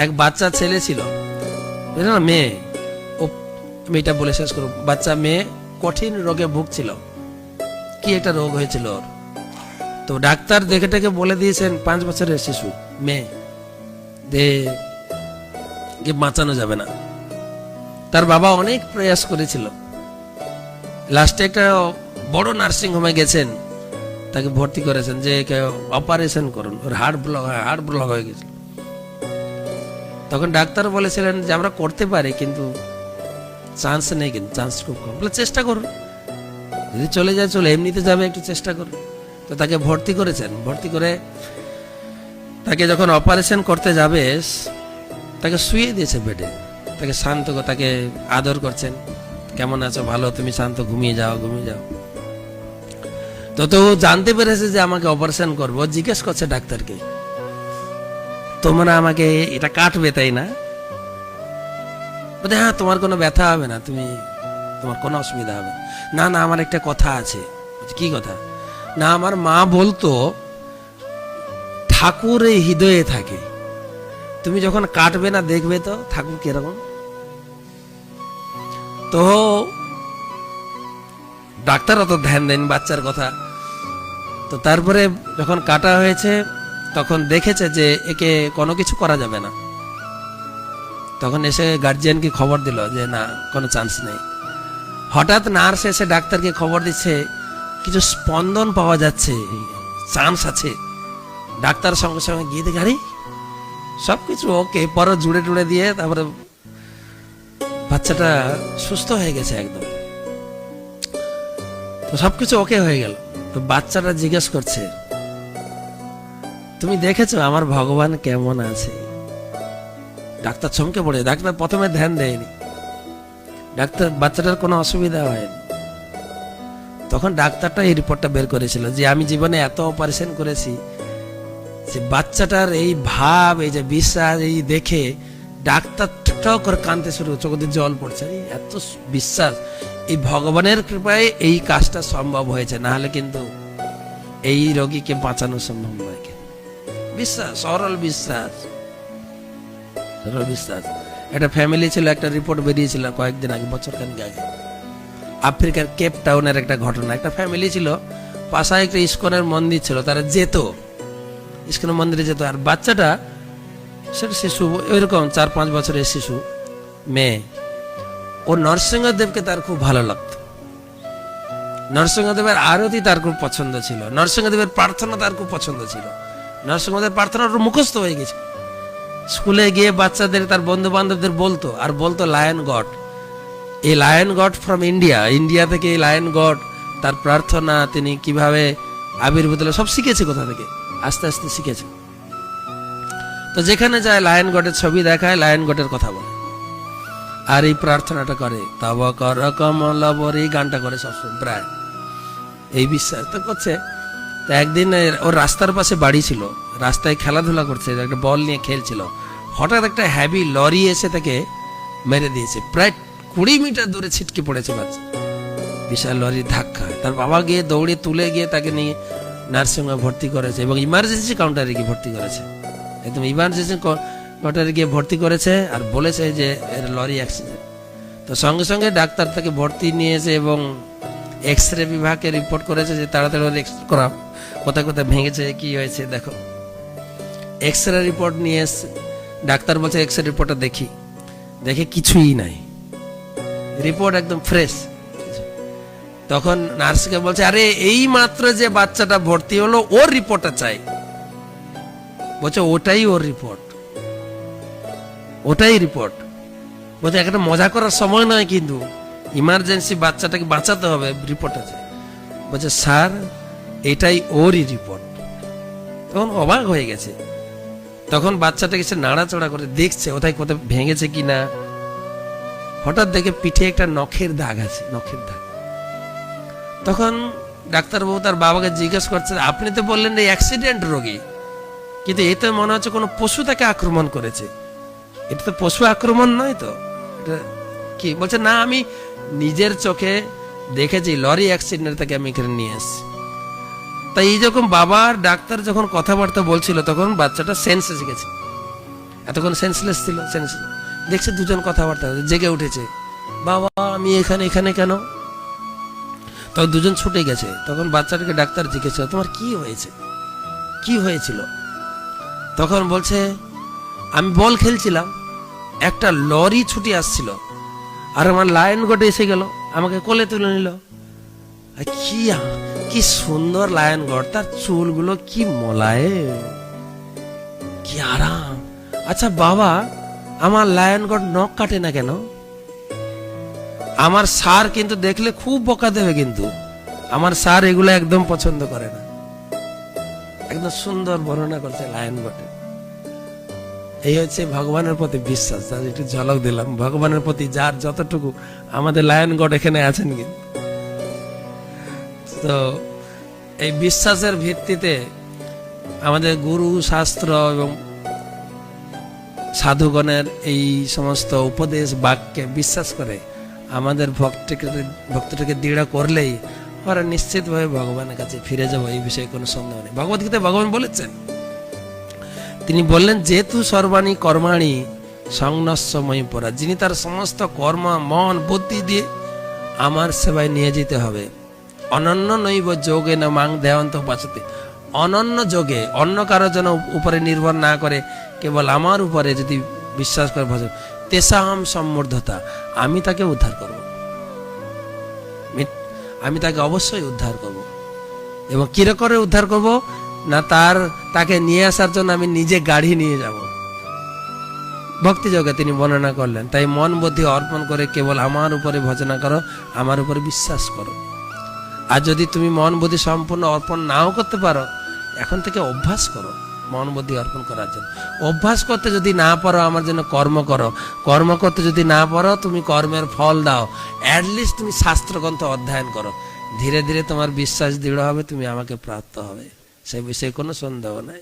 এক বাচ্চা ছেলে ছিল, বুঝলে না, মেয়ে, ও মেয়েটা বলে শেষ করো, বাচ্চা মেয়ে কঠিন রোগে ভুগছিল। কি একটা রোগ হয়েছিল ওর, তো ডাক্তার দেখে টেকে বলে দিয়েছেন 5 বছরের শিশু মেয়ে, বাঁচানো যাবে না। তার বাবা অনেক প্রয়াস করেছিল, লাস্টে একটা বড় নার্সিং হোমে গেছেন, তাকে ভর্তি করেছেন যে অপারেশন করুন, ওর হার্ট ব্লক হয়ে গেছিল। তখন ডাক্তার বলেছিলেন যে আমরা করতে পারি, কিন্তু চান্স নেই, কিন্তু চান্স খুব কম। বলে চেষ্টা করুন, যদি চলে যায় চলে, এমনিতে যাবে, একটু চেষ্টা করুন। তো তাকে ভর্তি করেছেন, ভর্তি করে তাকে যখন অপারেশন করতে যাবে তাকে শুয়ে দিয়েছে বেডে, তাকে শান্ত, তাকে আদর করছেন, কেমন আছো, ভালো, তুমি শান্ত, ঘুমিয়ে যাও। তো জানতে পেরেছে যে আমাকে অপারেশন করবো, জিজ্ঞেস করছে ডাক্তারকে, তোমরা আমাকে এটা কাটবে তাই না? বলতে হ্যাঁ, তোমার কোনো ব্যথা হবে না, তোমার কোনো অসুবিধা হবে না। না, আমার একটা কথা আছে। কি কথা? না, আমার মা বলতো ঠাকুর এই হৃদয়ে থাকে, তুমি যখন কাটবে না দেখবে তো ঠাকুর কিরকম। তো ডাক্তার অত ধ্যান দেন বাচ্চার কথা। তো তারপরে যখন কাটা হয়েছে তখন দেখেছে যে একে কোনো কিছু করা যাবে না। তখন এসে গার্জিয়ানকে খবর দিল যে না, কোনো চান্স নেই। হঠাৎ নার্স এসে ডাক্তারকে খবর দিচ্ছে কিছু স্পন্দন পাওয়া যাচ্ছে, চান্স আছে। ডাক্তার সঙ্গে সঙ্গে গিয়ে দেখে আরে সবকিছু ওকে, পরে জুড়ে দিয়ে তারপরে বাচ্চাটা সুস্থ হয়ে গেছে একদম। তো সবকিছু ওকে হয়ে গেল। তো বাচ্চাটা জিজ্ঞেস করছে, তুমি দেখেছো আমার ভগবান কেমন আছে? ডাক্তার চমকে পড়ে, ডাক্তার প্রথমে ধ্যান দেয়নি, ডাক্তার বাচ্চাটার কোনো অসুবিধা হয়নি। তখন ডাক্তারটা এই রিপোর্টটা বের করেছিল যে আমি জীবনে এত অপারেশন করেছি, যে বাচ্চাটার এই ভাব, এই যে বিশ্বাস, এই দেখে ডাক্তার ঠক করে কাঁদতে শুরু, চোখে জল পড়ছে। এত বিশ্বাস, এই ভগবানের কৃপায় এই কাজটা সম্ভব হয়েছে, না হলে কিন্তু এই রোগীকে বাঁচানো সম্ভব নয়। বিশ্বাস, সরল বিশ্বাস। একটা ফ্যামিলি ছিল, একটা রিপোর্ট বেরিয়েছিল কয়েকদিন আগে, বছরখানেক আগে, আফ্রিকার কেপ টাউনের একটা ঘটনা। একটা ফ্যামিলি ছিল, পাশে একটা ইস্কনের মন্দির ছিল, তারা যেত, ইস্কনের মন্দিরে যেত। আর বাচ্চাটা, সেটা শিশু, এরকম 4-5 বছরের শিশু মেয়ে, ও নরসিংহদেবকে তার খুব ভালো লাগতো। নরসিংহদেবের আরতি তার খুব পছন্দ ছিল, নরসিংহদেবের প্রার্থনা তার খুব পছন্দ ছিল। নরসিংহদেবের প্রার্থনা মুখস্থ হয়ে গেছে। স্কুলে গিয়ে বাচ্চাদের, তার বন্ধু বান্ধবদের বলতো, আর বলতো লায়ন গড, এই লায়ন গড ফ্রম ইন্ডিয়া থেকে এই লায়ন গড, তার প্রার্থনা, তিনি কিভাবে আবির্ভূত হলো, সব শিখেছে কোথা থেকে, আস্তে আস্তে শিখেছে। তো যেখানে যায় লায়ন গডের ছবি দেখায়, লায়ন গডের কথা বলে, আর এই প্রার্থনাটা করে, তব কর কমল বর, এই গানটা করে সবসময় প্রায়, এই বিশ্বাস তো করছে। তো একদিন ওর রাস্তার পাশে বাড়ি ছিল, রাস্তায় খেলাধুলা করছে, একটা বল নিয়ে খেলছিল, হঠাৎ একটা হ্যাভি লরি এসে তাকে মেরে দিয়েছে, প্রায় 20 মিটার দূরে ছিটকে পড়েছে বাচ্চা, বিশাল লরির ধাক্কা। তার বাবা গিয়ে দৌড়ে তুলে গিয়ে তাকে নিয়ে নার্সিংহোমে ভর্তি করেছে, এবং ইমার্জেন্সি কাউন্টারে গিয়ে ভর্তি করেছে, একদম ইমার্জেন্সি কাউন্টারে গিয়ে ভর্তি করেছে, আর বলেছে যে এর লরি অ্যাক্সিডেন্ট। তো সঙ্গে সঙ্গে ডাক্তার তাকে ভর্তি নিয়েছে এবং এক্স রে বিভাগে রিপোর্ট করেছে যে তাড়াতাড়ি এক্স করা, কোথায় কোথায় ভেঙেছে, কি হয়েছে দেখো। এক্স রে রিপোর্ট নিয়ে এসছে, ডাক্তার বলছে এক্স রে রিপোর্টটা দেখে কিছুই নাই, রিপোর্ট একদম ফ্রেশ। তখন নার্সকে বলছে, আরে এই মাত্র যে বাচ্চাটা ভর্তি হলো, ওর রিপোর্টটা চাই। বলছে ওটাই ওর রিপোর্ট, ওটাই রিপোর্ট। বলছে একটা মজা করার সময় নয়, কিন্তু ইমার্জেন্সি বাচ্চাটাকে বাঁচাতে হবে, রিপোর্ট আছে। বলছে স্যার এটাই ওরই রিপোর্ট। তখন অবাক হয়ে গেছে। তখন বাচ্চাটাকে সে নাড়াচড়া করে দেখছে কোথায় কোথায় ভেঙেছে কিনা। হঠাৎ দেখে পিঠে একটা নখের দাগ আছে, নখের দাগ। তখন ডাক্তারবাবু তার বাবাকে জিজ্ঞেস করছে, আপনি তো বললেন এই অ্যাক্সিডেন্ট রোগী, কিন্তু এ তো মনে হচ্ছে কোনো পশু তাকে আক্রমণ করেছে, এটা তো পশু আক্রমণ নয় তো, এটা কি? বলছে না, আমি নিজের চোখে দেখেছি, লরি অ্যাক্সিডেন্ট থেকে আমি এখানে নিয়ে এসেছি। তাই এই যখন বাবা আর ডাক্তার যখন কথাবার্তা বলছিল, তখন বাচ্চাটা সেন্স এসে গেছে, এতক্ষণ সেন্সলেস ছিল, দেখছে দুজন কথাবার্তা জেগে উঠেছে, বাবা আমি এখানে, এখানে কেন? তখন দুজন ছুটে গেছে। তখন বাচ্চাটাকে ডাক্তার জিজ্ঞেস করে, তোমার কি হয়েছে, কি হয়েছিল? তখন বলছে, আমি বল খেলছিলাম, একটা লরি ছুটে আসছিল, আর আমার লায়ন গটে এসে গেল, আমাকে কোলে তুলে নিল। কি সুন্দর লায়ন গড, তার চুলগুলো কি মোলায়েম, কি আরাম। আচ্ছা বাবা, আমার লায়ন গড নখ কাটে না কেন? আমার স্যার কিন্তু দেখলে খুব বকা দেবে, কিন্তু আমার স্যার এগুলো একদম পছন্দ করে না। একদম সুন্দর বর্ণনা করছে লায়ন গডের। এই হচ্ছে ভগবানের প্রতি বিশ্বাস। একটু ঝলক দিলাম ভগবানের প্রতি যার যতটুকু, আমাদের লায়ন গড এখানে আছেন কিন্তু। তো এই বিশ্বাসের ভিত্তিতে আমাদের গুরু শাস্ত্র এবং সাধুগণের এই সমস্ত উপদেশ বাক্যে বিশ্বাস করে আমাদের ভক্তিটাকে দৃঢ় করলেই আমরা নিশ্চিতভাবে ভগবানের কাছে ফিরে যাবো, এই বিষয়ে কোনো সন্দেহ নেই। ভগবদ্গীতায় ভগবান বলেছেন, তিনি বললেন, যেতু সর্বাণী কর্মাণি সংনস্যময়ী পরা, যিনি তার সমস্ত কর্ম মন বুদ্ধি দিয়ে আমার সেবায় নিয়ে যেতে হবে। অনন্য নৈব যোগে না মাং দেওয়ান্ত বাঁচাতে, অনন্য যোগে, অন্য কারো যেন উপরে নির্ভর না করে, কেবল আমার উপরে যদি বিশ্বাস করে ভজন, তেসাম সম্মূর্ধতা, আমি তাকে উদ্ধার করব, আমি তাকে অবশ্যই উদ্ধার করব। এবং কিরকম উদ্ধার করব না, তাকে নিয়ে আসার জন্য আমি নিজে গাড়ি নিয়ে যাব। ভক্তি যোগে তিনি বর্ণনা করলেন। তাই মন বুদ্ধি অর্পণ করে কেবল আমার উপরে ভজনা করো, আমার উপরে বিশ্বাস করো। আর যদি তুমি মন বুদ্ধি সম্পূর্ণ অর্পণ নাও করতে পারো, এখন থেকে অভ্যাস করো মন বুদ্ধি অর্পণ করার জন্য। অভ্যাস করতে যদি না পারো, আমার জন্য কর্ম করো। কর্ম করতে যদি না পারো, তুমি কর্মের ফল দাও। অ্যাটলিস্ট তুমি শাস্ত্রগ্রন্থ অধ্যয়ন করো। ধীরে ধীরে তোমার বিশ্বাস দৃঢ় হবে, তুমি আমাকে প্রাপ্ত হবে, সে বিষয়ে কোনো সন্দেহ নাই।